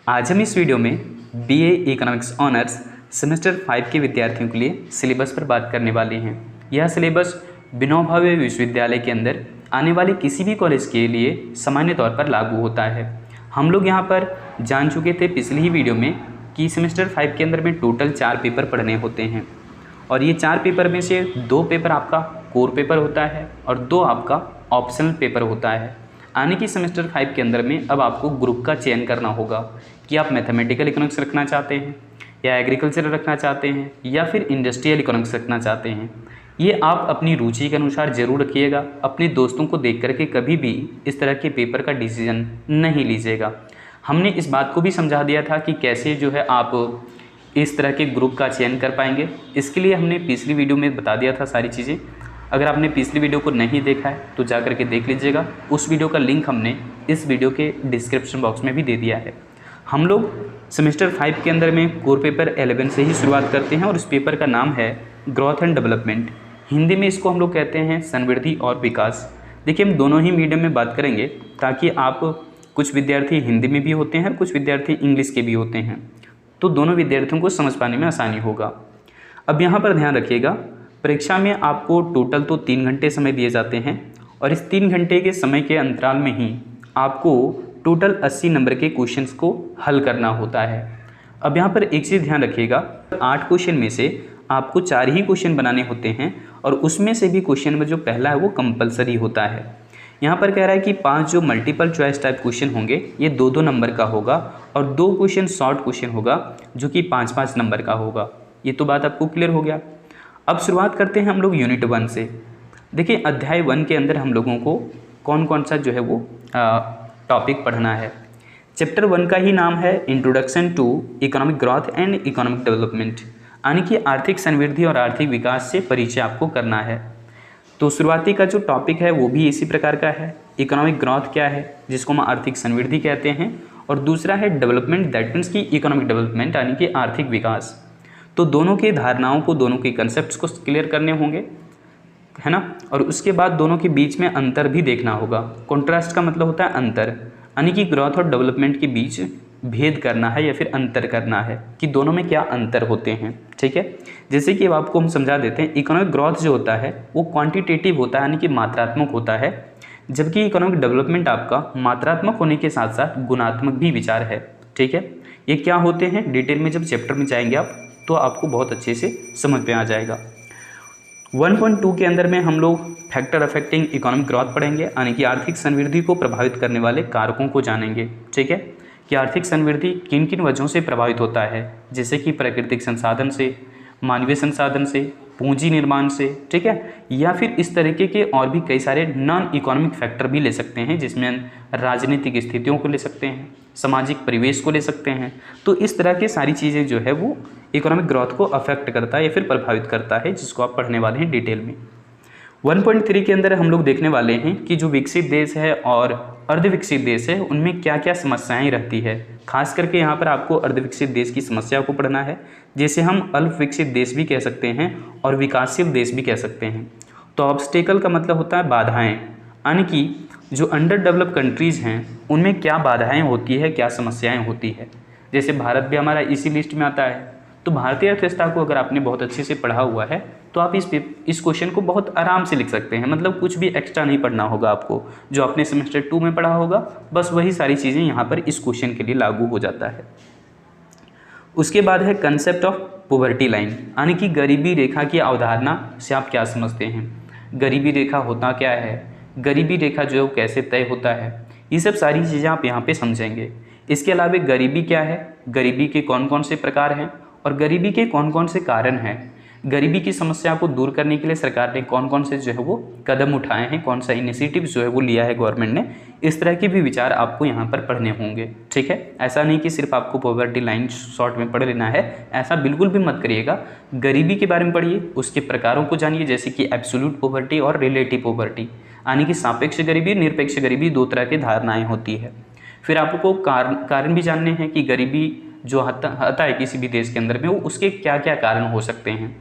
आज हम इस वीडियो में बीए इकोनॉमिक्स ऑनर्स सेमेस्टर 5 के विद्यार्थियों के लिए सिलेबस पर बात करने वाले हैं। यह सिलेबस विनोबा भावे विश्वविद्यालय के अंदर आने वाले किसी भी कॉलेज के लिए सामान्य तौर पर लागू होता है। हम लोग यहाँ पर जान चुके थे पिछली ही वीडियो में कि सेमेस्टर 5 के अंदर में टोटल 4 पेपर पढ़ने होते हैं और ये 4 पेपर में से 2 पेपर आपका कोर पेपर होता है और 2 आपका ऑप्शनल पेपर होता है। आने की सेमेस्टर 5 के अंदर में अब आपको ग्रुप का चयन करना होगा कि आप मैथमेटिकल इकोनॉमिक्स रखना चाहते हैं या एग्रीकल्चर रखना चाहते हैं या फिर इंडस्ट्रियल इकोनॉमिक्स रखना चाहते हैं। ये आप अपनी रुचि के अनुसार ज़रूर रखिएगा। अपने दोस्तों को देख करके कभी भी इस तरह के पेपर का डिसीजन नहीं लीजिएगा। हमने इस बात को भी समझा दिया था कि कैसे जो है आप इस तरह के ग्रुप का चयन कर पाएंगे। इसके लिए हमने पिछली वीडियो में बता दिया था सारी चीज़ें। अगर आपने पिछली वीडियो को नहीं देखा है तो जा करके देख लीजिएगा। उस वीडियो का लिंक हमने इस वीडियो के डिस्क्रिप्शन बॉक्स में भी दे दिया है। हम लोग सेमेस्टर 5 के अंदर में कोर पेपर 11 से ही शुरुआत करते हैं और इस पेपर का नाम है ग्रोथ एंड डेवलपमेंट। हिंदी में इसको हम लोग कहते हैं समृद्धि और विकास। देखिए, हम दोनों ही मीडियम में बात करेंगे ताकि आप कुछ विद्यार्थी हिंदी में भी होते हैं और कुछ विद्यार्थी इंग्लिश के भी होते हैं, तो दोनों विद्यार्थियों को समझ पाने में आसानी होगा। अब यहाँ पर ध्यान रखिएगा, परीक्षा में आपको टोटल तो 3 घंटे समय दिए जाते हैं और इस 3 घंटे के समय के अंतराल में ही आपको टोटल 80 नंबर के क्वेश्चंस को हल करना होता है। अब यहाँ पर एक चीज़ ध्यान रखिएगा, 8 क्वेश्चन में से आपको 4 ही क्वेश्चन बनाने होते हैं और उसमें से भी क्वेश्चन नंबर जो पहला है वो कंपलसरी होता है। यहाँ पर कह रहा है कि 5 जो मल्टीपल चॉइस टाइप क्वेश्चन होंगे ये 2-2 नंबर का होगा और 2 क्वेश्चन शॉर्ट क्वेश्चन होगा जो कि 5-5 नंबर का होगा। ये तो बात आपको क्लियर हो गया। अब शुरुआत करते हैं हम लोग यूनिट 1 से। देखिए, अध्याय 1 के अंदर हम लोगों को कौन कौन सा जो है वो टॉपिक पढ़ना है। चैप्टर 1 का ही नाम है introduction to economic growth and economic development, यानी कि आर्थिक समृद्धि और आर्थिक विकास से परिचय आपको करना है। तो शुरुआती का जो टॉपिक है वो भी इसी प्रकार का है। इकोनॉमिक ग्रोथ क्या है, जिसको हम आर्थिक समृद्धि कहते हैं, और दूसरा है डेवलपमेंट, दैट मीन्स की इकोनॉमिक डेवलपमेंट यानी कि आर्थिक विकास। तो दोनों की धारणाओं को, दोनों के कंसेप्ट्स को क्लियर करने होंगे, है ना। और उसके बाद दोनों के बीच में अंतर भी देखना होगा। कॉन्ट्रास्ट का मतलब होता है अंतर, यानी कि ग्रोथ और डेवलपमेंट के बीच भेद करना है या फिर अंतर करना है कि दोनों में क्या अंतर होते हैं। ठीक है, जैसे कि अब आपको हम समझा देते हैं। इकोनॉमिक ग्रोथ जो होता है वो क्वांटिटेटिव होता है, यानी कि मात्रात्मक होता है, जबकि इकोनॉमिक डेवलपमेंट आपका मात्रात्मक होने के साथ साथ गुणात्मक भी विचार है। ठीक है, ये क्या होते हैं डिटेल में जब चैप्टर में जाएंगे आप तो आपको बहुत अच्छे से समझ में आ जाएगा। 1.2 के अंदर में हम लोग फैक्टर अफेक्टिंग इकोनॉमिक ग्रोथ पढ़ेंगे, यानी कि आर्थिक समृद्धि को प्रभावित करने वाले कारकों को जानेंगे। ठीक है, कि आर्थिक समृद्धि किन किन वजहों से प्रभावित होता है, जैसे कि प्राकृतिक संसाधन से, मानवीय संसाधन से, पूंजी निर्माण से, ठीक है, या फिर इस तरीके के और भी कई सारे नॉन इकोनॉमिक फैक्टर भी ले सकते हैं, जिसमें राजनीतिक स्थितियों को ले सकते हैं, सामाजिक परिवेश को ले सकते हैं। तो इस तरह की सारी चीज़ें जो है वो इकोनॉमिक ग्रोथ को अफेक्ट करता है या फिर प्रभावित करता है, जिसको आप पढ़ने वाले हैं डिटेल में। 1.3 के अंदर हम लोग देखने वाले हैं कि जो विकसित देश है और अर्धविकसित देश है उनमें क्या क्या समस्याएं रहती है। खास करके यहाँ पर आपको अर्धविकसित देश की समस्या को पढ़ना है, जिसे हम अल्प विकसित देश भी कह सकते हैं और विकासशील देश भी कह सकते हैं। तो ऑब्स्टेकल का मतलब होता है बाधाएं, यानी कि जो अंडर डेवलप कंट्रीज़ हैं उनमें क्या बाधाएँ होती है, क्या समस्याएँ होती है। जैसे भारत भी हमारा इसी लिस्ट में आता है। तो भारतीय अर्थव्यवस्था को अगर आपने बहुत अच्छे से पढ़ा हुआ है तो आप इस क्वेश्चन को बहुत आराम से लिख सकते हैं। मतलब कुछ भी एक्स्ट्रा नहीं पढ़ना होगा आपको, जो आपने सेमेस्टर 2 में पढ़ा होगा बस वही सारी चीज़ें यहाँ पर इस क्वेश्चन के लिए लागू हो जाता है। उसके बाद है कंसेप्ट ऑफ पॉवर्टी लाइन, यानी कि गरीबी रेखा की अवधारणा से आप क्या समझते हैं, गरीबी रेखा होता क्या है, गरीबी रेखा जो है वो कैसे तय होता है, ये सब सारी चीज़ें आप यहाँ पे समझेंगे। इसके अलावा गरीबी क्या है, गरीबी के कौन कौन से प्रकार हैं और गरीबी के कौन कौन से कारण हैं, गरीबी की समस्या को दूर करने के लिए सरकार ने कौन कौन से जो है वो कदम उठाए हैं, कौन सा इनिशिएटिव जो है वो लिया है गवर्नमेंट ने, इस तरह के भी विचार आपको यहाँ पर पढ़ने होंगे। ठीक है, ऐसा नहीं कि सिर्फ आपको पॉवर्टी लाइन शॉर्ट में पढ़ लेना है, ऐसा बिल्कुल भी मत करिएगा। गरीबी के बारे में पढ़िए, उसके प्रकारों को जानिए, जैसे कि एब्सोल्यूट पॉवर्टी और रिलेटिव पॉवर्टी, यानी कि सापेक्ष गरीबी, निरपेक्ष गरीबी, 2 तरह की धारणाएँ होती है। फिर आपको कारण भी जानने हैं कि गरीबी जो आता है किसी भी देश के अंदर में वो उसके क्या क्या कारण हो सकते हैं।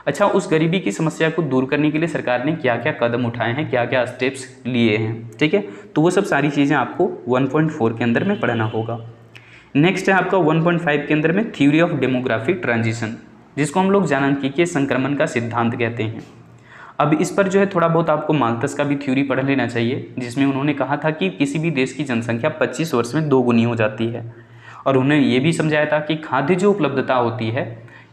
अच्छा, उस गरीबी की समस्या को दूर करने के लिए सरकार ने क्या क्या कदम उठाए हैं, क्या क्या स्टेप्स लिए हैं। ठीक है, तो वो सब सारी चीज़ें आपको 1.4 के अंदर में पढ़ना होगा। नेक्स्ट है आपका 1.5 के अंदर में थ्योरी ऑफ डेमोग्राफिक ट्रांजिशन, जिसको हम लोग जनसांख्यिकीय संक्रमण का सिद्धांत कहते हैं। अब इस पर जो है थोड़ा बहुत आपको माल्थस का भी थ्योरी पढ़ लेना चाहिए, जिसमें उन्होंने कहा था कि किसी भी देश की जनसंख्या 25 वर्ष में 2 गुनी हो जाती है। और उन्होंने ये भी समझाया था कि खाद्य जो उपलब्धता होती है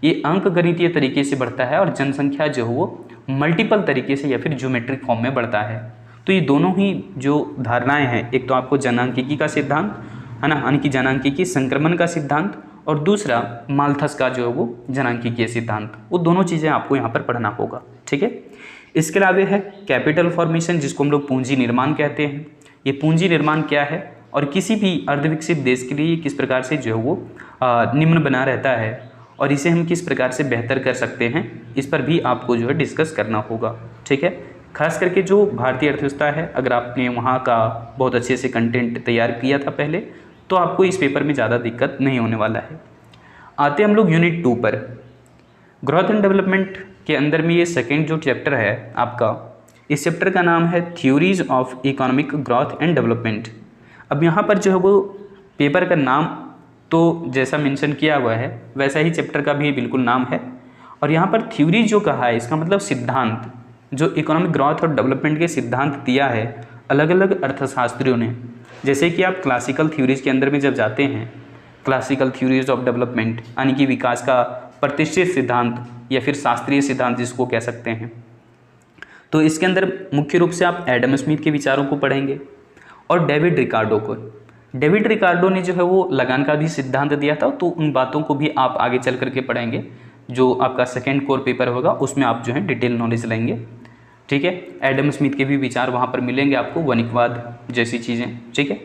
ये अंकगणितीय तरीके से बढ़ता है और जनसंख्या जो है वो मल्टीपल तरीके से या फिर ज्योमेट्रिक फॉर्म में बढ़ता है। तो ये दोनों ही जो धारणाएं हैं, एक तो आपको जनसांख्यिकी का सिद्धांत है ना, यानी कि जनसांख्यिकी संक्रमण का सिद्धांत, और दूसरा माल्थस का जो है वो जनसांख्यिकीय सिद्धांत, वो दोनों चीज़ें आपको यहाँ पर पढ़ना होगा। ठीक है। इसके अलावा है कैपिटल फॉर्मेशन, जिसको हम लोग पूंजी निर्माण कहते हैं। ये पूंजी निर्माण क्या है और किसी भी अर्धविकसित देश के लिए किस प्रकार से जो है वो निम्न बना रहता है और इसे हम किस प्रकार से बेहतर कर सकते हैं, इस पर भी आपको जो है डिस्कस करना होगा। ठीक है। खास करके जो भारतीय अर्थव्यवस्था है, अगर आपने वहाँ का बहुत अच्छे से कंटेंट तैयार किया था पहले, तो आपको इस पेपर में ज़्यादा दिक्कत नहीं होने वाला है। आते हम लोग यूनिट 2 पर। ग्रोथ एंड डेवलपमेंट के अंदर में ये सेकेंड जो चैप्टर है आपका, इस चैप्टर का नाम है theories of economic growth and development. अब यहाँ पर जो है वो पेपर का नाम तो जैसा मेंशन किया हुआ है वैसा ही चैप्टर का भी बिल्कुल नाम है, और यहाँ पर थ्योरी जो कहा है इसका मतलब सिद्धांत, जो इकोनॉमिक ग्रोथ और डेवलपमेंट के सिद्धांत दिया है अलग अलग अर्थशास्त्रियों ने। जैसे कि आप क्लासिकल थ्योरीज के अंदर में जब जाते हैं, क्लासिकल थ्योरीज ऑफ डेवलपमेंट यानी कि विकास का प्रतिष्ठित सिद्धांत या फिर शास्त्रीय सिद्धांत जिसको कह सकते हैं, तो इसके अंदर मुख्य रूप से आप एडम स्मिथ के विचारों को पढ़ेंगे और डेविड रिकार्डो को। डेविड रिकार्डो ने जो है वो लगान का भी सिद्धांत दिया था, तो उन बातों को भी आप आगे चल करके पढ़ेंगे। जो आपका सेकेंड कोर पेपर होगा उसमें आप जो है डिटेल नॉलेज लेंगे। ठीक है। एडम स्मिथ के भी विचार वहाँ पर मिलेंगे आपको, वणिकवाद जैसी चीज़ें। ठीक है।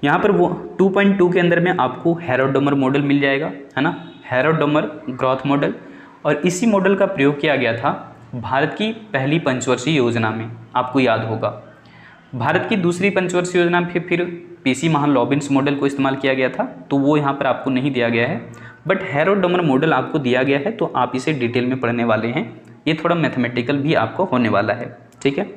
यहाँ पर वो 2.2 के अंदर में आपको हेरोडोमर मॉडल मिल जाएगा, है ना, हेरोडोमर ग्रोथ मॉडल। और इसी मॉडल का प्रयोग किया गया था भारत की पहली पंचवर्षीय योजना में, आपको याद होगा। भारत की दूसरी पंचवर्षीय योजना में फिर पीसी महान लॉबिन्स मॉडल को इस्तेमाल किया गया था, तो वो यहाँ पर आपको नहीं दिया गया है, बट हेरोडोमर मॉडल आपको दिया गया है, तो आप इसे डिटेल में पढ़ने वाले हैं। ये थोड़ा मैथमेटिकल भी आपको होने वाला है। ठीक है।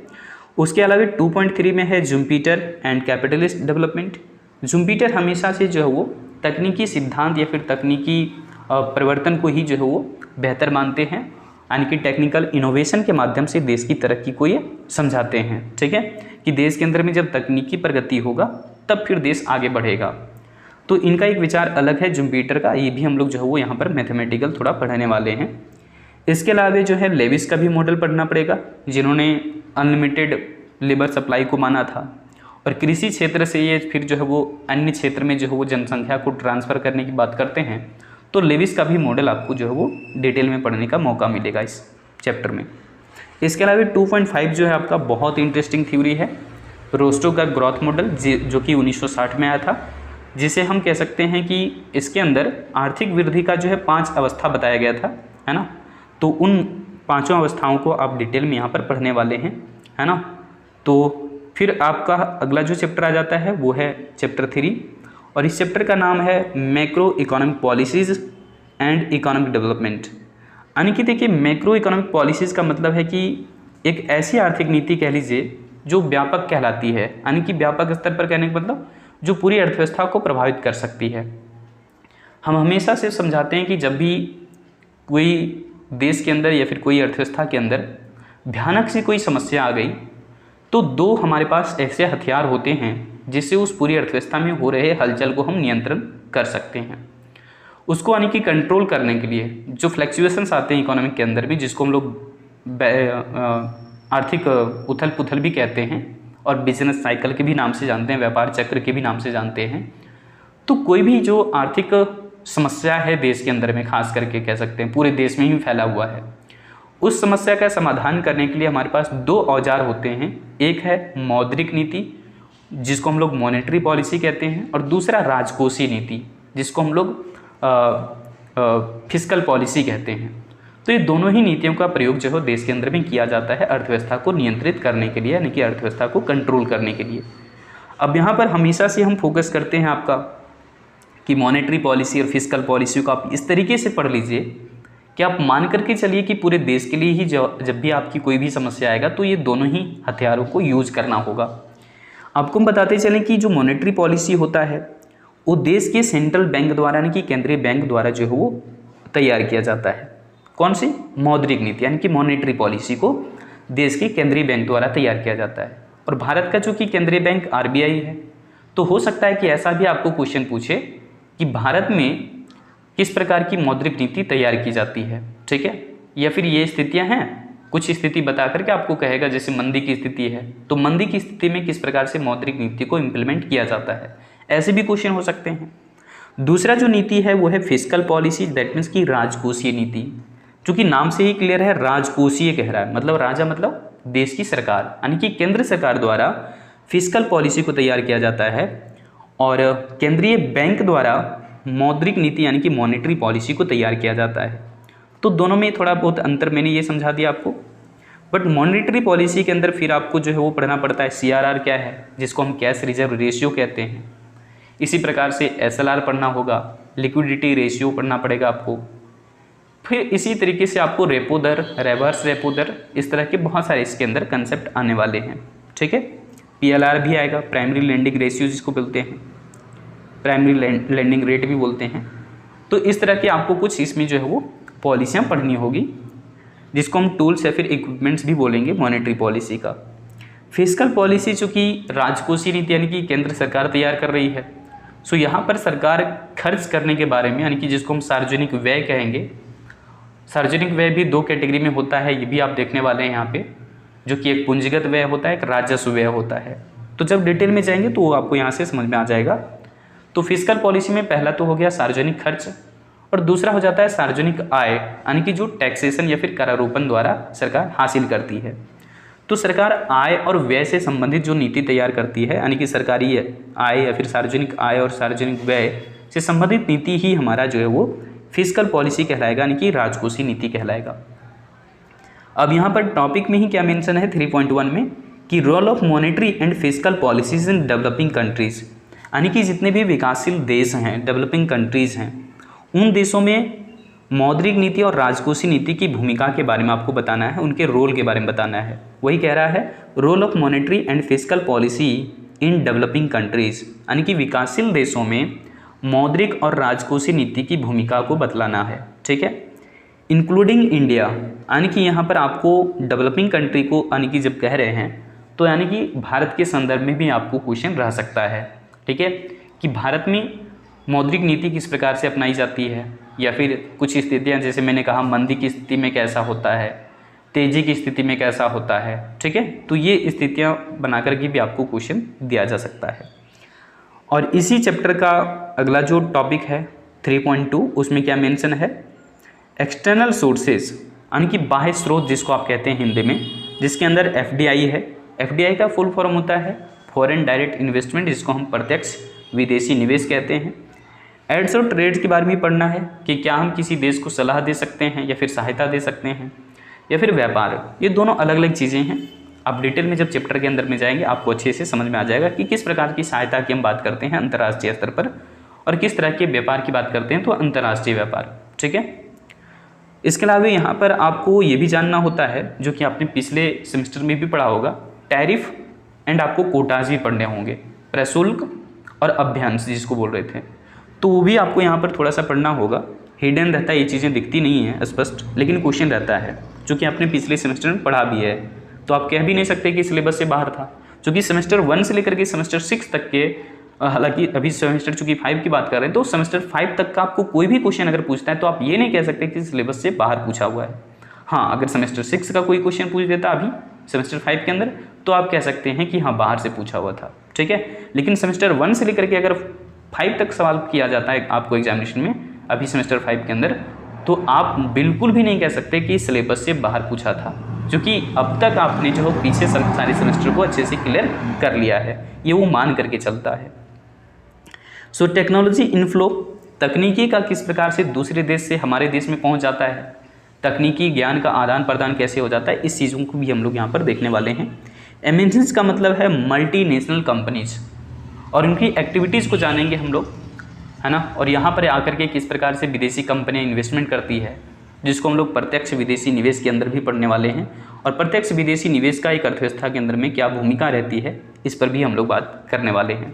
उसके अलावा 2.3 में है Jupiter and capitalist development. Jupiter हमेशा से जो है वो तकनीकी सिद्धांत या फिर तकनीकी परिवर्तन को ही जो है वो बेहतर मानते हैं, यानी कि टेक्निकल इनोवेशन के माध्यम से देश की तरक्की को ये समझाते हैं। ठीक है, कि देश के अंदर में जब तकनीकी प्रगति होगा तब फिर देश आगे बढ़ेगा। तो इनका एक विचार अलग है जुपिटर का, ये भी हम लोग जो है वो यहाँ पर मैथमेटिकल थोड़ा पढ़ने वाले हैं। इसके अलावा जो है लेविस का भी मॉडल पढ़ना पड़ेगा, जिन्होंने अनलिमिटेड लेबर सप्लाई को माना था, और कृषि क्षेत्र से ये फिर जो है वो अन्य क्षेत्र में जो है वो जनसंख्या को ट्रांसफ़र करने की बात करते हैं। तो लेविस का भी मॉडल आपको जो है वो डिटेल में पढ़ने का मौका मिलेगा इस चैप्टर में। इसके अलावा 2.5 जो है आपका बहुत इंटरेस्टिंग थ्योरी है, रोस्टो का ग्रोथ मॉडल, जो कि 1960 में आया था, जिसे हम कह सकते हैं कि इसके अंदर आर्थिक वृद्धि का जो है 5 अवस्था बताया गया था, है ना। तो उन 5 अवस्थाओं को आप डिटेल में यहाँ पर पढ़ने वाले हैं, है ना। तो फिर आपका अगला जो चैप्टर आ जाता है वो है चैप्टर 3, और इस चैप्टर का नाम है macro economic policies and economic development. यानी कि देखिए, मैक्रो इकोनॉमिक पॉलिसीज़ का मतलब है कि एक ऐसी आर्थिक नीति कह लीजिए जो व्यापक कहलाती है, यानी कि व्यापक स्तर पर कहने का मतलब जो पूरी अर्थव्यवस्था को प्रभावित कर सकती है। हम हमेशा से समझाते हैं कि जब भी कोई देश के अंदर या फिर कोई अर्थव्यवस्था के अंदर भयानक सी कोई समस्या आ गई, तो 2 हमारे पास ऐसे हथियार होते हैं जिससे उस पूरी अर्थव्यवस्था में हो रहे हलचल को हम नियंत्रण कर सकते हैं। उसको यानी कि कंट्रोल करने के लिए जो फ्लक्चुएशंस आते हैं इकोनॉमिक के अंदर में, जिसको हम लोग आर्थिक उथल पुथल भी कहते हैं और बिजनेस साइकिल के भी नाम से जानते हैं, व्यापार चक्र के भी नाम से जानते हैं। तो कोई भी जो आर्थिक समस्या है देश के अंदर में, खास करके कह सकते हैं पूरे देश में ही फैला हुआ है, उस समस्या का समाधान करने के लिए हमारे पास 2 औजार होते हैं। एक है मौद्रिक नीति, जिसको हम लोग मॉनेटरी पॉलिसी कहते हैं, और दूसरा राजकोषीय नीति, जिसको हम लोग फिस्कल पॉलिसी कहते हैं। तो ये दोनों ही नीतियों का प्रयोग जो है देश के अंदर में किया जाता है अर्थव्यवस्था को नियंत्रित करने के लिए, यानी कि अर्थव्यवस्था को कंट्रोल करने के लिए। अब यहाँ पर हमेशा से हम फोकस करते हैं आपका कि मॉनेटरी पॉलिसी और फिस्कल पॉलिसी को आप इस तरीके से पढ़ लीजिए कि आप मान करके चलिए कि पूरे देश के लिए ही जब भी आपकी कोई भी समस्या आएगा तो ये दोनों ही हथियारों को यूज करना होगा। आपको हम बताते चलें कि जो मॉनेटरी पॉलिसी होता है वो देश के सेंट्रल बैंक द्वारा यानी कि केंद्रीय बैंक द्वारा जो है वो तैयार किया जाता है। कौन सी? मौद्रिक नीति यानी कि मॉनेटरी पॉलिसी को देश के केंद्रीय बैंक द्वारा तैयार किया जाता है। और भारत का जो कि केंद्रीय बैंक आरबीआई है, तो हो सकता है कि ऐसा भी आपको क्वेश्चन पूछे कि भारत में किस प्रकार की मौद्रिक नीति तैयार की जाती है, ठीक है, या फिर ये स्थितियां हैं, कुछ स्थिति बता करके आपको कहेगा जैसे मंदी की स्थिति है तो मंदी की स्थिति में किस प्रकार से मौद्रिक नीति को इम्प्लीमेंट किया जाता है, ऐसे भी क्वेश्चन हो सकते हैं। दूसरा जो नीति है वो है फिस्कल पॉलिसी, दैट मीन्स की राजकोषीय नीति। चूंकि नाम से ही क्लियर है, राजकोषीय कह रहा है, मतलब राजा मतलब देश की सरकार, यानी कि केंद्र सरकार द्वारा फिस्कल पॉलिसी को तैयार किया जाता है और केंद्रीय बैंक द्वारा मौद्रिक नीति यानी कि मॉनेटरी पॉलिसी को तैयार किया जाता है। तो दोनों में थोड़ा बहुत अंतर मैंने ये समझा दिया आपको। बट मॉनेटरी पॉलिसी के अंदर फिर आपको जो है वो पढ़ना पड़ता है सीआरआर क्या है, जिसको हम कैश रिजर्व रेशियो कहते हैं। इसी प्रकार से एसएलआर पढ़ना होगा, लिक्विडिटी रेशियो पढ़ना पड़ेगा आपको। फिर इसी तरीके से आपको रेपो दर, रिवर्स रेपो दर, इस तरह के बहुत सारे इसके अंदर कंसेप्ट आने वाले हैं, ठीक है। पीएलआर भी आएगा, प्राइमरी लेंडिंग रेशियो जिसको बोलते हैं, प्राइमरी लेंडिंग रेट भी बोलते हैं। तो इस तरह के आपको कुछ इसमें जो है वो पॉलिसियाँ पढ़नी होगी, जिसको हम टूल्स या फिर इक्विपमेंट्स भी बोलेंगे मॉनेटरी पॉलिसी का। फिस्कल पॉलिसी चूँकि राजकोषीय नीति यानी कि केंद्र सरकार तैयार कर रही है, सो यहाँ पर सरकार खर्च करने के बारे में, यानी कि जिसको हम सार्वजनिक व्यय कहेंगे। सार्वजनिक व्यय भी दो कैटेगरी में होता है, ये भी आप देखने वाले हैं यहाँ पे, जो कि एक पूंजीगत व्यय होता है, एक राजस्व व्यय होता है। तो जब डिटेल में जाएंगे तो आपको यहाँ से समझ में आ जाएगा। तो फिस्कल पॉलिसी में पहला तो हो गया सार्वजनिक खर्च और दूसरा हो जाता है सार्वजनिक आय, यानी कि जो टैक्सेशन या फिर करारोपण द्वारा सरकार हासिल करती है। तो सरकार आय और व्यय से संबंधित जो नीति तैयार करती है, यानी कि सरकारी आय या फिर सार्वजनिक आय और सार्वजनिक व्यय से संबंधित नीति ही हमारा जो है वो फिस्कल पॉलिसी कहलाएगा, यानी कि राजकोषीय नीति कहलाएगा। अब यहाँ पर टॉपिक में ही क्या मेंशन है 3.1 में कि role of monetary and fiscal policies in developing countries, यानी कि जितने भी विकासशील देश हैं, डेवलपिंग कंट्रीज हैं, उन देशों में मौद्रिक नीति और राजकोषीय नीति की भूमिका के बारे में आपको बताना है, उनके रोल के बारे में बताना है। वही कह रहा है role of monetary and fiscal policy in developing countries, यानी कि विकासशील देशों में मौद्रिक और राजकोषीय नीति की भूमिका को बतलाना है, ठीक है, इंक्लूडिंग इंडिया। यानी कि यहाँ पर आपको डेवलपिंग कंट्री को यानी कि जब कह रहे हैं तो यानी कि भारत के संदर्भ में भी आपको क्वेश्चन रह सकता है, ठीक है, कि भारत में मौद्रिक नीति किस प्रकार से अपनाई जाती है, या फिर कुछ स्थितियाँ जैसे मैंने कहा मंदी की स्थिति में कैसा होता है, तेजी की स्थिति में कैसा होता है, ठीक है। तो ये स्थितियाँ बना करके भी आपको क्वेश्चन दिया जा सकता है। और इसी चैप्टर का अगला जो टॉपिक है 3.2, उसमें क्या मेंशन है, एक्सटर्नल सोर्सेज, यानी कि बाह्य स्रोत जिसको आप कहते हैं हिंदी में, जिसके अंदर एफडीआई है। एफडीआई का फुल फॉर्म होता है फॉरेन डायरेक्ट इन्वेस्टमेंट, जिसको हम प्रत्यक्ष विदेशी निवेश कहते हैं। एड्स और ट्रेड्स के बारे में पढ़ना है कि क्या हम किसी देश को सलाह दे सकते हैं या फिर सहायता दे सकते हैं, या फिर व्यापार। ये दोनों अलग अलग चीज़ें हैं। आप डिटेल में जब चैप्टर के अंदर में जाएंगे आपको अच्छे से समझ में आ जाएगा कि किस प्रकार की सहायता की हम बात करते हैं अंतर्राष्ट्रीय स्तर पर, और किस तरह के व्यापार की बात करते हैं तो अंतर्राष्ट्रीय व्यापार, ठीक है। इसके अलावा यहाँ पर आपको ये भी जानना होता है, जो कि आपने पिछले सेमेस्टर में भी पढ़ा होगा, टैरिफ एंड आपको कोटाज भी पढ़ने होंगे, प्रशुल्क और अभ्यांश जिसको बोल रहे थे, तो वो भी आपको यहाँ पर थोड़ा सा पढ़ना होगा। हिडन रहता है, ये चीज़ें दिखती नहीं है स्पष्ट, लेकिन क्वेश्चन रहता है, जो कि आपने पिछले सेमेस्टर में पढ़ा भी है। तो आप कह भी नहीं सकते कि सिलेबस से बाहर था, क्योंकि सेमेस्टर 1 से लेकर के सेमेस्टर 6 तक के, हालांकि अभी सेमेस्टर चूंकि 5 की बात कर रहे हैं, तो सेमेस्टर 5 तक का आपको कोई भी क्वेश्चन अगर पूछता है तो आप ये नहीं कह सकते कि सिलेबस से बाहर पूछा हुआ है। हाँ, अगर सेमेस्टर 6 का कोई क्वेश्चन पूछ देता अभी सेमेस्टर 5 के अंदर, तो आप कह सकते हैं कि हाँ बाहर से पूछा हुआ था, ठीक है। लेकिन सेमेस्टर 1 से लेकर के अगर 5 तक सवाल किया जाता है आपको एग्जामिनेशन में अभी सेमेस्टर 5 के अंदर, तो आप बिल्कुल भी नहीं कह सकते कि सिलेबस से बाहर पूछा था, क्योंकि अब तक आपने जो पीछे सारे सेमेस्टर को अच्छे से क्लियर कर लिया है, ये वो मान करके चलता है। सो टेक्नोलॉजी इनफ्लो, तकनीकी का किस प्रकार से दूसरे देश से हमारे देश में पहुंच जाता है, तकनीकी ज्ञान का आदान प्रदान कैसे हो जाता है, इस चीज़ों को भी हम लोग यहाँ पर देखने वाले हैं। एमएनसीज का मतलब है मल्टीनेशनल कंपनीज, और उनकी एक्टिविटीज़ को जानेंगे हम लोग, है ना। और यहाँ पर आकर के किस प्रकार से विदेशी कंपनियाँ इन्वेस्टमेंट करती है, जिसको हम लोग प्रत्यक्ष विदेशी निवेश के अंदर भी पढ़ने वाले हैं, और प्रत्यक्ष विदेशी निवेश का एक अर्थव्यवस्था के अंदर में क्या भूमिका रहती है, इस पर भी हम लोग बात करने वाले हैं।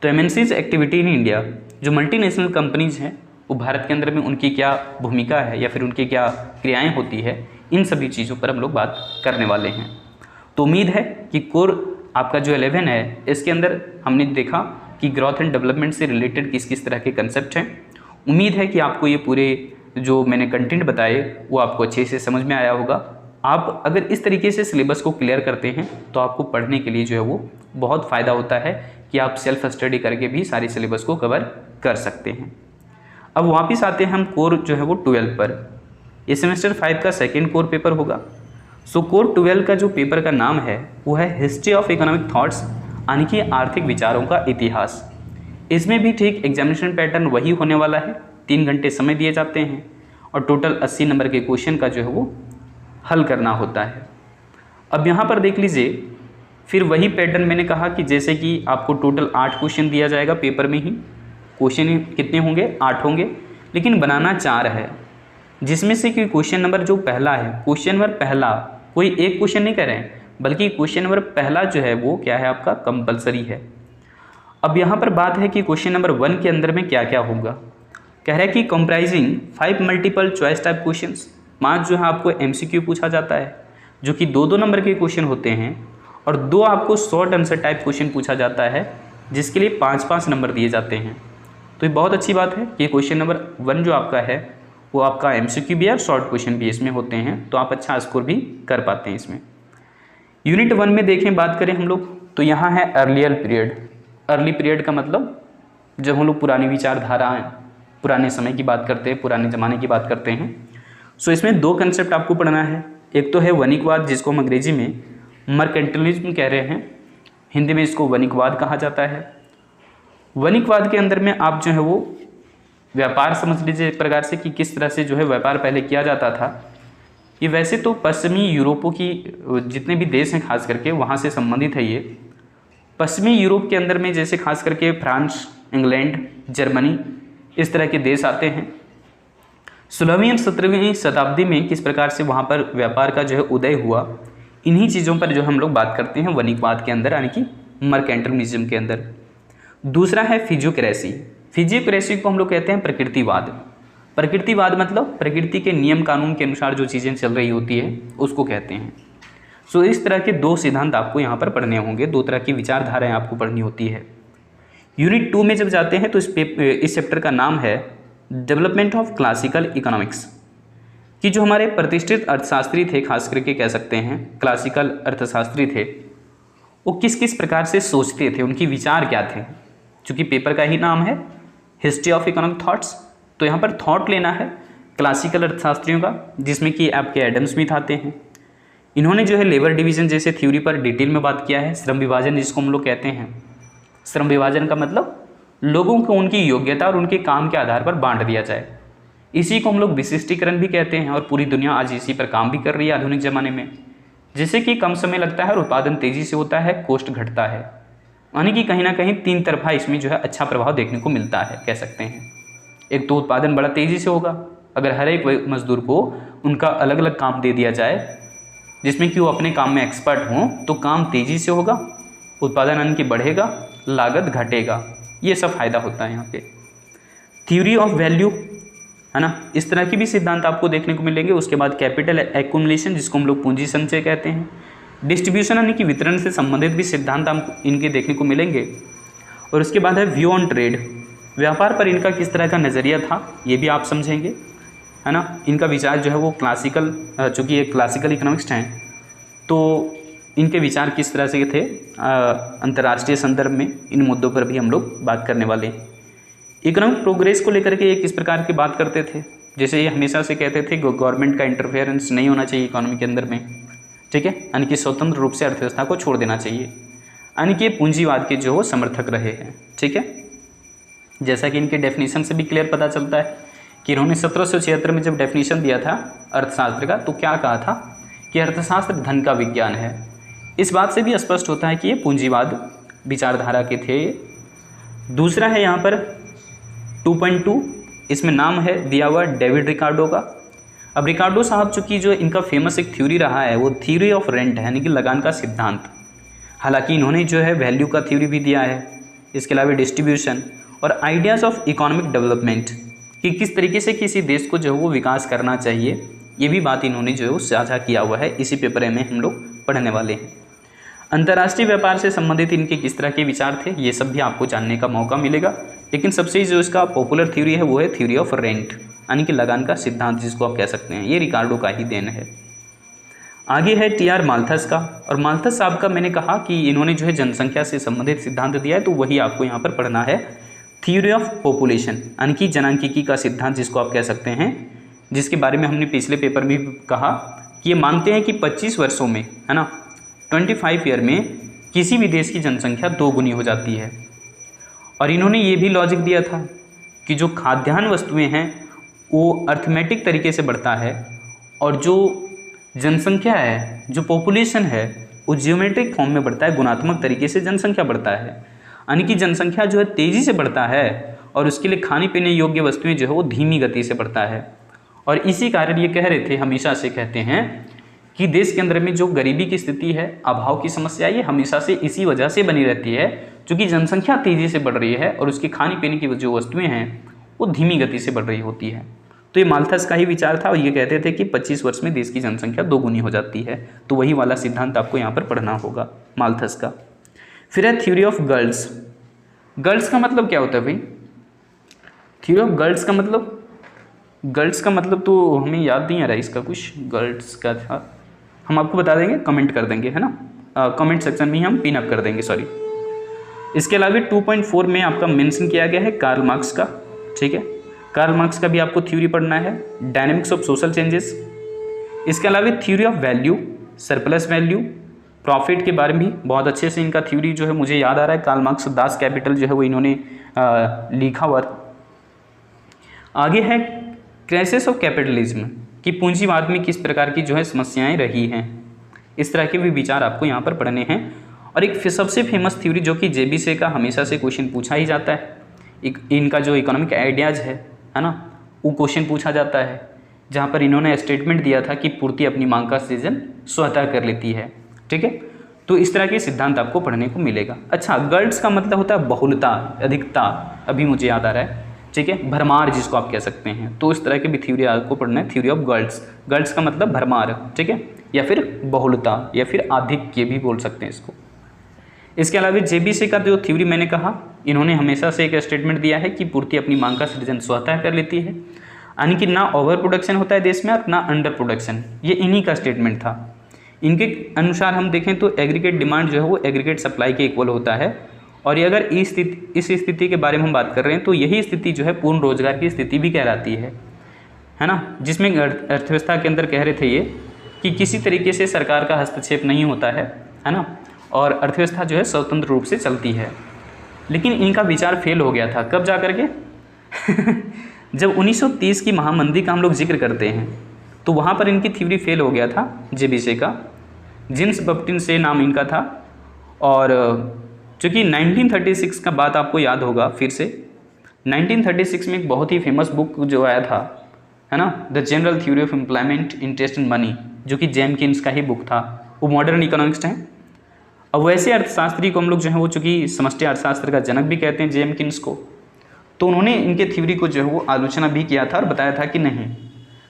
तो एमएनसीज एक्टिविटी इन इंडिया, जो मल्टीनेशनल कंपनीज हैं वो भारत के अंदर में उनकी क्या भूमिका है या फिर उनकी क्या क्रियाएं होती है, इन सभी चीज़ों पर हम लोग बात करने वाले हैं। तो उम्मीद है कि कोर आपका जो 11 है इसके अंदर हमने देखा कि ग्रोथ एंड डेवलपमेंट से रिलेटेड किस किस तरह के कंसेप्ट हैं। उम्मीद है कि आपको ये पूरे जो मैंने कंटेंट बताए वो आपको अच्छे से समझ में आया होगा। आप अगर इस तरीके से सिलेबस को क्लियर करते हैं तो आपको पढ़ने के लिए जो है वो बहुत फ़ायदा होता है कि आप सेल्फ स्टडी करके भी सारी सिलेबस को कवर कर सकते हैं। अब वापस आते हैं हम कोर जो है वो 12 पर। ये सेमेस्टर 5 का सेकेंड कोर पेपर होगा। सो कोर 12 का जो पेपर का नाम है वो है हिस्ट्री ऑफ इकोनॉमिक थॉट्स, यानी कि आर्थिक विचारों का इतिहास। इसमें भी ठीक एग्जामिनेशन पैटर्न वही होने वाला है, 3 घंटे समय दिए जाते हैं और टोटल 80 नंबर के क्वेश्चन का जो है वो हल करना होता है। अब यहाँ पर देख लीजिए, फिर वही पैटर्न मैंने कहा कि जैसे कि आपको टोटल 8 क्वेश्चन दिया जाएगा पेपर में ही। क्वेश्चन कितने होंगे? 8 होंगे, लेकिन बनाना 4 है, जिसमें से कि क्वेश्चन नंबर जो पहला है, क्वेश्चन नंबर पहला कोई एक क्वेश्चन नहीं कर रहे हैं, बल्कि क्वेश्चन नंबर पहला जो है वो क्या है आपका कंपलसरी है। अब यहाँ पर बात है कि क्वेश्चन नंबर 1 के अंदर में क्या क्या होगा। कह रहा है कि comprising 5 multiple choice type questions, 5 जो है आपको MCQ पूछा जाता है, जो कि 2-2 नंबर के क्वेश्चन होते हैं, और 2 आपको शॉर्ट आंसर टाइप क्वेश्चन पूछा जाता है, जिसके लिए 5-5 नंबर दिए जाते हैं। तो ये बहुत अच्छी बात है कि क्वेश्चन नंबर 1 जो आपका है वो आपका MCQ भी है, शॉर्ट क्वेश्चन भी इसमें होते हैं, तो आप अच्छा स्कोर भी कर पाते हैं इसमें। यूनिट 1 में देखें, बात करें हम लोग, तो यहाँ है अर्लियर पीरियड। अर्ली पीरियड का मतलब जब हम लोग पुरानी विचारधाराएं, पुराने समय की बात करते हैं, पुराने ज़माने की बात करते हैं। सो इसमें 2 कंसेप्ट आपको पढ़ना है। एक तो है वणिकवाद, जिसको हम अंग्रेजी में मर्केंटलिज्म कह रहे हैं, हिंदी में इसको वणिकवाद कहा जाता है। वणिकवाद के अंदर में आप जो है वो व्यापार समझ लीजिए एक प्रकार से कि किस तरह से जो है व्यापार पहले किया जाता था। ये वैसे तो पश्चिमी यूरोपों की जितने भी देश हैं खास करके वहाँ से संबंधित है ये। पश्चिमी यूरोप के अंदर में जैसे खास करके फ्रांस, इंग्लैंड, जर्मनी, इस तरह के देश आते हैं। 16वीं और 17वीं शताब्दी में किस प्रकार से वहाँ पर व्यापार का जो है उदय हुआ, इन्हीं चीज़ों पर जो हम लोग बात करते हैं वणिकवाद के अंदर, यानी कि मर्केंटलिज्म के अंदर। दूसरा है फिजियोक्रेसी। फिजियोक्रेसी को हम लोग कहते हैं प्रकृतिवाद। प्रकृतिवाद मतलब प्रकृति के नियम कानून के अनुसार जो चीज़ें चल रही होती है उसको कहते हैं। सो इस तरह के 2 सिद्धांत आपको यहाँ पर पढ़ने होंगे, 2 तरह की विचारधाराएं आपको पढ़नी होती है। यूनिट 2 में जब जाते हैं तो इस चैप्टर का नाम है डेवलपमेंट ऑफ क्लासिकल इकोनॉमिक्स, कि जो हमारे प्रतिष्ठित अर्थशास्त्री थे, खास करके कह सकते हैं क्लासिकल अर्थशास्त्री थे, वो किस किस प्रकार से सोचते थे, उनकी विचार क्या थे। चूँकि पेपर का ही नाम है हिस्ट्री ऑफ इकोनॉमिक थॉट्स, तो यहाँ पर थॉट लेना है क्लासिकल अर्थशास्त्रियों का, जिसमें कि आपके एडम स्मिथ आते हैं। इन्होंने जो है लेबर डिवीज़न जैसे थ्योरी पर डिटेल में बात किया है। श्रम विभाजन जिसको हम लोग कहते हैं, श्रम विभाजन का मतलब लोगों को उनकी योग्यता और उनके काम के आधार पर बांट दिया जाए। इसी को हम लोग विशिष्टीकरण भी कहते हैं, और पूरी दुनिया आज इसी पर काम भी कर रही है आधुनिक ज़माने में, जिससे कि कम समय लगता है और उत्पादन तेज़ी से होता है, कोस्ट घटता है। यानी कि कहीं ना कहीं 3 तरफा इसमें जो है अच्छा प्रभाव देखने को मिलता है, कह सकते हैं। एक तो उत्पादन बड़ा तेज़ी से होगा, अगर हर एक मजदूर को उनका अलग अलग काम दे दिया जाए जिसमें कि वो अपने काम में एक्सपर्ट हों, तो काम तेज़ी से होगा, उत्पादन यानी कि बढ़ेगा, लागत घटेगा, ये सब फायदा होता है यहाँ पे। थ्योरी ऑफ वैल्यू है ना, इस तरह की भी सिद्धांत आपको देखने को मिलेंगे। उसके बाद कैपिटल एक्युमुलेशन, जिसको हम लोग पूंजी संचय कहते हैं। डिस्ट्रीब्यूशन यानी कि वितरण से संबंधित भी सिद्धांत हमको इनके देखने को मिलेंगे। और उसके बाद है व्यू ऑन ट्रेड, व्यापार पर इनका किस तरह का नज़रिया था, ये भी आप समझेंगे, है ना। इनका विचार जो है वो क्लासिकल, चूँकि ये क्लासिकल इकोनॉमिक्स हैं, तो इनके विचार किस तरह से थे अंतर्राष्ट्रीय संदर्भ में, इन मुद्दों पर भी हम लोग बात करने वाले हैं। इकोनॉमिक प्रोग्रेस को लेकर के ये किस प्रकार की बात करते थे, जैसे ये हमेशा से कहते थे गवर्नमेंट का इंटरफेरेंस नहीं होना चाहिए इकोनॉमी के अंदर में, ठीक है, यानी कि स्वतंत्र रूप से अर्थव्यवस्था को छोड़ देना चाहिए, यानी कि पूंजीवाद के जो वो समर्थक रहे हैं, ठीक है। जैसा कि इनके डेफिनेशन से भी क्लियर पता चलता है कि इन्होंने 1776 में जब डेफिनेशन दिया था अर्थशास्त्र का, तो क्या कहा था कि अर्थशास्त्र धन का विज्ञान है। इस बात से भी स्पष्ट होता है कि ये पूंजीवाद विचारधारा के थे। दूसरा है यहाँ पर 2.2, इसमें नाम है दिया हुआ डेविड रिकार्डो का। अब रिकार्डो साहब चूँकि जो इनका फेमस एक थ्योरी रहा है वो थ्योरी ऑफ रेंट है, यानी कि लगान का सिद्धांत। हालांकि इन्होंने जो है वैल्यू का थ्योरी भी दिया है, इसके अलावा डिस्ट्रीब्यूशन, और आइडियाज़ ऑफ इकोनॉमिक डेवलपमेंट, कि किस तरीके से किसी देश को जो है वो विकास करना चाहिए, ये भी बात इन्होंने जो है वो साझा किया हुआ है। इसी पेपर में हम लोग पढ़ने वाले हैं। अंतर्राष्ट्रीय व्यापार से संबंधित इनके किस तरह के विचार थे, ये सब भी आपको जानने का मौका मिलेगा। लेकिन सबसे जो इसका पॉपुलर थ्योरी है वो है थ्योरी ऑफ रेंट, यानी कि लगान का सिद्धांत जिसको आप कह सकते हैं। ये रिकार्डो का ही देन है। आगे है टी.आर. माल्थस का, और माल्थस साहब का मैंने कहा कि इन्होंने जो है जनसंख्या से संबंधित सिद्धांत दिया है, तो वही आपको यहाँ पर पढ़ना है। थ्योरी ऑफ पॉपुलेशन, यानी कि जनांकिकी का सिद्धांत जिसको आप कह सकते हैं, जिसके बारे में हमने पिछले पेपर में भी कहा कि ये मानते हैं कि 25 वर्षों में, है ना, 25 ईयर में किसी भी देश की जनसंख्या 2 गुनी हो जाती है। और इन्होंने ये भी लॉजिक दिया था कि जो खाद्यान्न वस्तुएं हैं वो अर्थमेटिक तरीके से बढ़ता है, और जो जनसंख्या है, जो पॉपुलेशन है, वो जियोमेट्रिक फॉर्म में बढ़ता है, गुणात्मक तरीके से जनसंख्या बढ़ता है। यानी कि जनसंख्या जो है तेज़ी से बढ़ता है और उसके लिए खाने पीने योग्य वस्तुएं जो है वो धीमी गति से बढ़ता है। और इसी कारण ये कह रहे थे, हमेशा से कहते हैं कि देश के अंदर में जो गरीबी की स्थिति है, अभाव की समस्या, ये हमेशा से इसी वजह से बनी रहती है, क्योंकि जनसंख्या तेज़ी से बढ़ रही है और उसकी खाने पीने की जो वस्तुएं हैं वो धीमी गति से बढ़ रही होती है। तो ये माल्थस का ही विचार था, और ये कहते थे कि 25 वर्ष में देश की जनसंख्या 2 गुनी हो जाती है। तो वही वाला सिद्धांत आपको यहाँ पर पढ़ना होगा माल्थस का। फिर है थ्योरी ऑफ गर्ल्स। गर्ल्स का मतलब क्या होता है भाई? थ्योरी ऑफ गर्ल्स का मतलब तो हमें याद नहीं आ रहा है इसका कुछ। गर्ल्स का था, हम आपको बता देंगे, कमेंट कर देंगे, है ना, कमेंट सेक्शन में ही हम पिन अप कर देंगे, सॉरी। इसके अलावा 2.4 में आपका मेंशन किया गया है कार्ल मार्क्स का, ठीक है। कार्ल मार्क्स का भी आपको थ्योरी पढ़ना है, डायनेमिक्स ऑफ सोशल चेंजेस। इसके अलावा theory of value, surplus value, profit के बारे में भी बहुत अच्छे से इनका थ्योरी जो है मुझे याद आ रहा है। कार्ल मार्क्स दास कैपिटल जो है वो इन्होंने लिखा हुआ। आगे है क्राइसिस ऑफ कैपिटलिज्म, कि पूंजीवाद में किस प्रकार की जो है समस्याएं रही हैं। इस तरह के भी विचार आपको यहाँ पर पढ़ने हैं। और एक सबसे फेमस थ्योरी जो कि जेबीसे का हमेशा से क्वेश्चन पूछा ही जाता है, इनका जो इकोनॉमिक आइडियाज़ है ना, वो क्वेश्चन पूछा जाता है, जहाँ पर इन्होंने स्टेटमेंट दिया था कि पूर्ति अपनी मांग का सृजन स्वतः कर लेती है, ठीक है। तो इस तरह के सिद्धांत आपको पढ़ने को मिलेगा। अच्छा, गर्ल्स का मतलब होता है बहुलता, अधिकता, अभी मुझे याद आ रहा है, ठीक है, भरमार जिसको आप कह सकते हैं। तो इस तरह की भी थ्योरी आपको पढ़ना है, थ्योरी ऑफ गर्ल्स। गर्ल्स का मतलब भरमार, ठीक है, या फिर बहुलता, या फिर आधिक्य भी बोल सकते हैं इसको। इसके अलावा जेबीसे का जो थ्योरी मैंने कहा, इन्होंने हमेशा से एक स्टेटमेंट दिया है कि पूर्ति अपनी मांग का सृजन स्वतः कर लेती है, यानी कि ना ओवर प्रोडक्शन होता है देश में और ना अंडर प्रोडक्शन। ये इन्हीं का स्टेटमेंट था। इनके अनुसार हम देखें तो एग्रीगेट डिमांड जो है वो एग्रीगेट सप्लाई के इक्वल होता है। और ये अगर इस स्थिति के बारे में हम बात कर रहे हैं तो यही स्थिति जो है पूर्ण रोजगार की स्थिति भी कहलाती है ना, जिसमें अर्थव्यवस्था के अंदर कह रहे थे ये कि किसी तरीके से सरकार का हस्तक्षेप नहीं होता है ना, और अर्थव्यवस्था जो है स्वतंत्र रूप से चलती है। लेकिन इनका विचार फेल हो गया था, कब जा कर के जब 1930 की महामंदी का हम लोग जिक्र करते हैं तो वहाँ पर इनकी थ्योरी फेल हो गया था जेबीसे का। जिन्स बप्टिन से नाम इनका था। और चूँकि 1936 का बात आपको याद होगा, फिर से 1936 में एक बहुत ही फेमस बुक जो आया था, है ना, the general theory of employment, interest in money, जो कि जेमकिन्स का ही बुक था। वो मॉडर्न इकोनॉमिक्स हैं। अब वैसे अर्थशास्त्री को हम लोग जो है वो चूँकि समष्टि अर्थशास्त्र का जनक भी कहते हैं जेमकिन्स को, तो उन्होंने इनके थ्योरी को जो है वो आलोचना भी किया था और बताया था कि नहीं,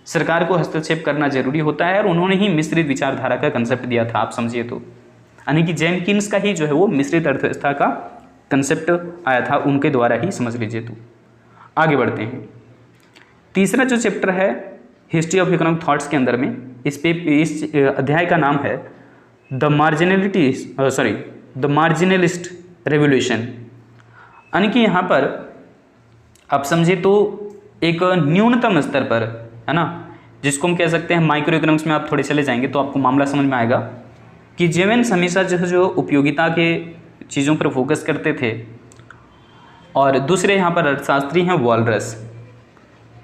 सरकार को हस्तक्षेप करना जरूरी होता है। और उन्होंने ही मिश्रित विचारधारा का कंसेप्ट दिया था, आप समझिए तो, यानी कि जेमकिन्स का ही जो है वो मिश्रित अर्थव्यवस्था का कंसेप्ट आया था, उनके द्वारा ही, समझ लीजिए। तो आगे बढ़ते हैं। तीसरा जो चैप्टर है हिस्ट्री ऑफ इकोनॉमिक थॉट्स के अंदर में, इस अध्याय का नाम है द मार्जिनलिस्ट रेवोल्यूशन, यानी कि यहाँ पर आप समझे तो एक न्यूनतम स्तर पर, है ना, जिसको हम कह सकते हैं माइक्रो इकोनॉमिक्स में आप थोड़े चले जाएंगे तो आपको मामला समझ में आएगा कि जेवेंस हमेशा जो उपयोगिता के चीज़ों पर फोकस करते थे, और दूसरे यहाँ पर अर्थशास्त्री हैं वॉलरस।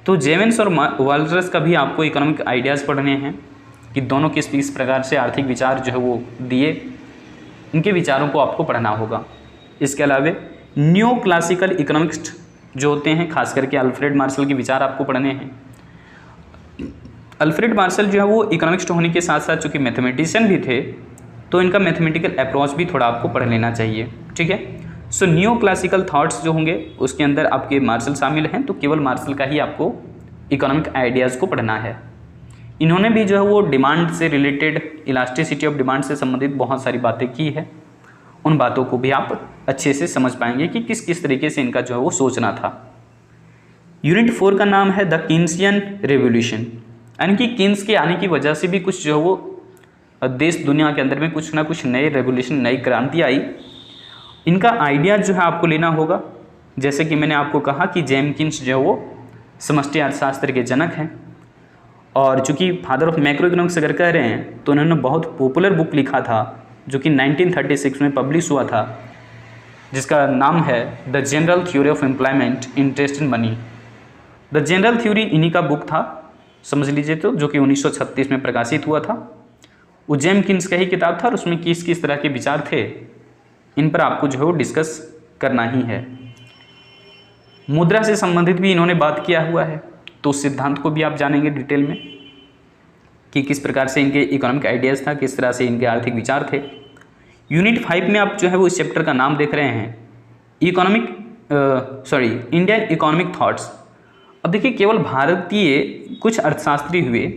तो जेवेंस और वॉलरस का भी आपको इकोनॉमिक आइडियाज़ पढ़ने हैं कि दोनों किस प्रकार से आर्थिक विचार जो है वो दिए, इनके विचारों को आपको पढ़ना होगा। इसके अलावा न्यू क्लासिकल इकोनॉमिक्स जो होते हैं, खास करके अल्फ्रेड मार्शल के विचार आपको पढ़ने हैं। अल्फ्रेड मार्शल जो है वो इकोनॉमिक्स होने के साथ साथ चूँकि मैथमेटिशियन भी थे, तो इनका मैथमेटिकल अप्रोच भी थोड़ा आपको पढ़ लेना चाहिए, ठीक है। सो न्यू क्लासिकल थाट्स जो होंगे उसके अंदर आपके मार्शल शामिल हैं, तो केवल मार्शल का ही आपको इकोनॉमिक आइडियाज़ को पढ़ना है। इन्होंने भी जो है वो डिमांड से रिलेटेड, इलास्टिसिटी ऑफ डिमांड से संबंधित बहुत सारी बातें की है। उन बातों को भी आप अच्छे से समझ पाएंगे कि किस किस तरीके से इनका जो है वो सोचना था। यूनिट 4 का नाम है द कीन्सियन रेवोल्यूशन, यानी कि कीन्स के आने की वजह से भी कुछ जो है वो देश दुनिया के अंदर में कुछ ना कुछ नए रेवोल्यूशन, नई क्रांति आई। इनका आइडिया जो है आपको लेना होगा। जैसे कि मैंने आपको कहा कि जेम्स कीन्स जो है वो समष्टि अर्थशास्त्र के जनक हैं, और चूँकि फादर ऑफ मैक्रो इकोनॉमिक्स अगर कह रहे हैं तो उन्होंने बहुत पॉपुलर बुक लिखा था जो कि 1936 में पब्लिश हुआ था, जिसका नाम है the general theory of employment, interest in money. The general theory इन्हीं का बुक था, समझ लीजिए, तो जो कि 1936 में प्रकाशित हुआ था। वो जेम्स कीन्स का ही किताब था और उसमें किस किस तरह के विचार थे, इन पर आपको जो है वो डिस्कस करना ही है। मुद्रा से संबंधित भी इन्होंने बात किया हुआ है, तो उस सिद्धांत को भी आप जानेंगे डिटेल में कि किस प्रकार से इनके इकोनॉमिक आइडियाज़ था, किस तरह से इनके आर्थिक विचार थे। यूनिट 5 में आप जो है वो इस चैप्टर का नाम देख रहे हैं, इंडियन इकोनॉमिक थॉट्स। अब देखिए, केवल भारतीय कुछ अर्थशास्त्री हुए,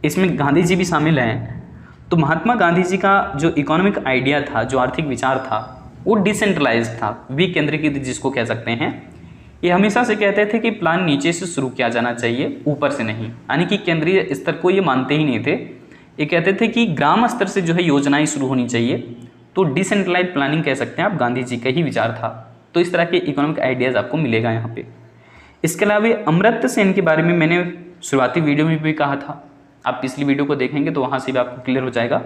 इसमें गांधी जी भी शामिल हैं। तो महात्मा गांधी जी का जो इकोनॉमिक आइडिया था, जो आर्थिक विचार था, वो डिसेंट्रलाइज था, विकेंद्रीकृत जिसको कह सकते हैं। ये हमेशा से कहते थे कि प्लान नीचे से शुरू किया जाना चाहिए, ऊपर से नहीं, यानी कि केंद्रीय स्तर को ये मानते ही नहीं थे। ये कहते थे कि ग्राम स्तर से जो है योजनाएं शुरू होनी चाहिए। तो डिसेंट्रलाइज प्लानिंग कह सकते हैं आप, गांधी जी का ही विचार था। तो इस तरह के इकोनॉमिक आइडियाज़ आपको मिलेगा यहाँ पे। इसके अलावा अमर्त्य सेन के बारे में मैंने शुरुआती वीडियो में भी कहा था, आप पिछली वीडियो को देखेंगे तो वहाँ से भी आपको क्लियर हो जाएगा।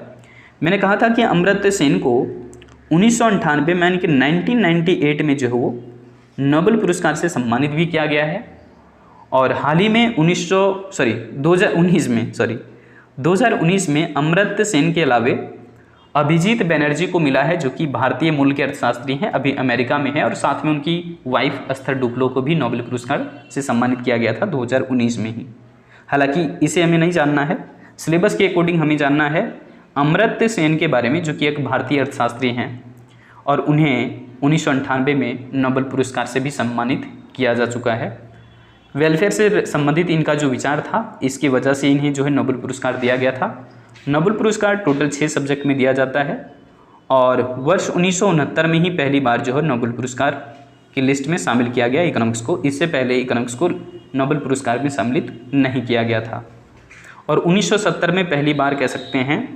मैंने कहा था कि अमर्त्य सेन को 1998 में, यानी कि 1998 में जो है वो नोबेल पुरस्कार से सम्मानित भी किया गया है। और हाल ही में 2019 में अमर्त्य सेन के अलावे अभिजीत बनर्जी को मिला है, जो कि भारतीय मूल के अर्थशास्त्री हैं, अभी अमेरिका में है, और साथ में उनकी वाइफ अस्थर डुप्लो को भी नोबेल पुरस्कार से सम्मानित किया गया था 2019 में ही। हालांकि इसे हमें नहीं जानना है, सिलेबस के अकॉर्डिंग हमें जानना है अमर्त्य सेन के बारे में, जो कि एक भारतीय अर्थशास्त्री हैं, और उन्हें 1998 में नोबेल पुरस्कार से भी सम्मानित किया जा चुका है। वेलफेयर से संबंधित इनका जो विचार था, इसकी वजह से इन्हें जो है नोबेल पुरस्कार दिया गया था। नोबेल पुरस्कार टोटल 6 सब्जेक्ट में दिया जाता है, और वर्ष 1969 में ही पहली बार जो है नोबेल पुरस्कार की लिस्ट में शामिल किया गया इकोनॉमिक्स को। इससे पहले इकोनॉमिक्स को नोबेल पुरस्कार में सम्मिलित नहीं किया गया था। और 1970 में पहली बार कह सकते हैं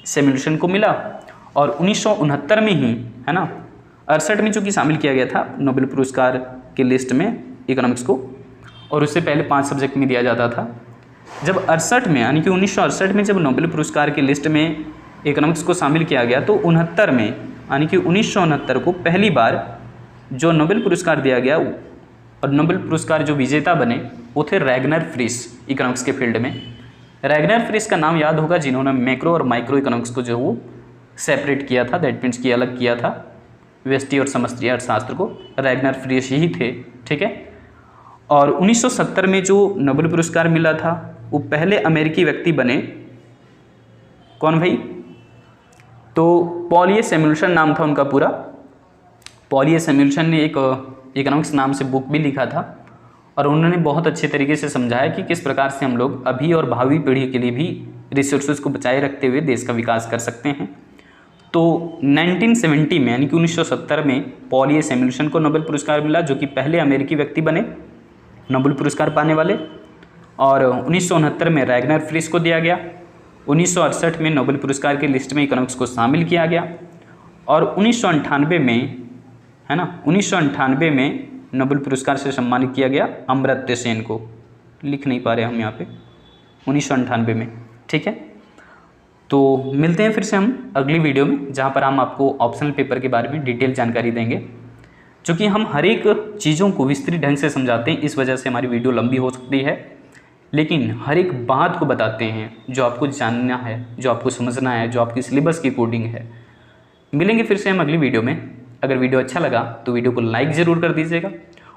सैमुएल्सन को मिला, और 1969 में ही, है ना, 68 में चूँकि शामिल किया गया था नोबेल पुरस्कार की लिस्ट में इकोनॉमिक्स को, और उससे पहले 5 सब्जेक्ट में दिया जाता था। जब 68 में, यानी कि 1968 में जब नोबेल पुरस्कार की लिस्ट में इकोनॉमिक्स को शामिल किया गया, तो 69 में, यानी कि 1969 को पहली बार जो नोबेल पुरस्कार दिया गया, और नोबेल पुरस्कार जो विजेता बने वो थे रैगनर फ्रिश, इकोनॉमिक्स के फील्ड में। रैगनर फ्रिश का नाम याद होगा, जिन्होंने मैक्रो और माइक्रो इकोनॉमिक्स को जो वो सेपरेट किया था, दैट मीन्स कि अलग किया था, व्यष्टि और समष्टि अर्थशास्त्र को। रैगनर फ्रिश ही थे, ठीक है। और 1970 में जो नोबेल पुरस्कार मिला था, वो पहले अमेरिकी व्यक्ति बने, कौन भाई? तो पॉल ए सैमुएल्सन नाम था उनका पूरा। पॉल ए सैमुएल्सन ने एक इकोनॉमिक्स नाम से बुक भी लिखा था, और उन्होंने बहुत अच्छे तरीके से समझाया कि किस प्रकार से हम लोग अभी और भावी पीढ़ी के लिए भी रिसोर्सेज को बचाए रखते हुए देश का विकास कर सकते हैं। तो 1970 में, यानी कि 1970 में पॉल ए सैमुएल्सन को नोबेल पुरस्कार मिला, जो कि पहले अमेरिकी व्यक्ति बने नोबेल पुरस्कार पाने वाले। और 1969 में रैगनर फ्रिश को दिया गया। 1968 में नोबेल पुरस्कार की लिस्ट में इकोनॉमिक्स को शामिल किया गया, और 1998 में, है ना, 1998 में नोबेल पुरस्कार से सम्मानित किया गया अमर्त्य सेन को। लिख नहीं पा रहे हम यहाँ पे, 1998 में, ठीक है। तो मिलते हैं फिर से हम अगली वीडियो में, जहाँ पर हम आपको ऑप्शनल पेपर के बारे में डिटेल जानकारी देंगे। चूँकि हम हर एक चीज़ों को विस्तृत ढंग से समझाते हैं, इस वजह से हमारी वीडियो लंबी हो सकती है, लेकिन हर एक बात को बताते हैं जो आपको जानना है, जो आपको समझना है, जो आपकी सिलेबस की कोडिंग है। मिलेंगे फिर से हम अगली वीडियो में। अगर वीडियो अच्छा लगा तो वीडियो को लाइक ज़रूर कर दीजिएगा,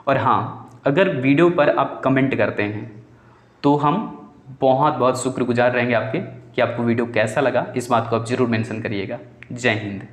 और हाँ, अगर वीडियो पर आप कमेंट करते हैं तो हम बहुत बहुत शुक्रगुजार रहेंगे आपके, कि आपको वीडियो कैसा लगा, इस बात को आप ज़रूर मेंशन करिएगा। जय हिंद।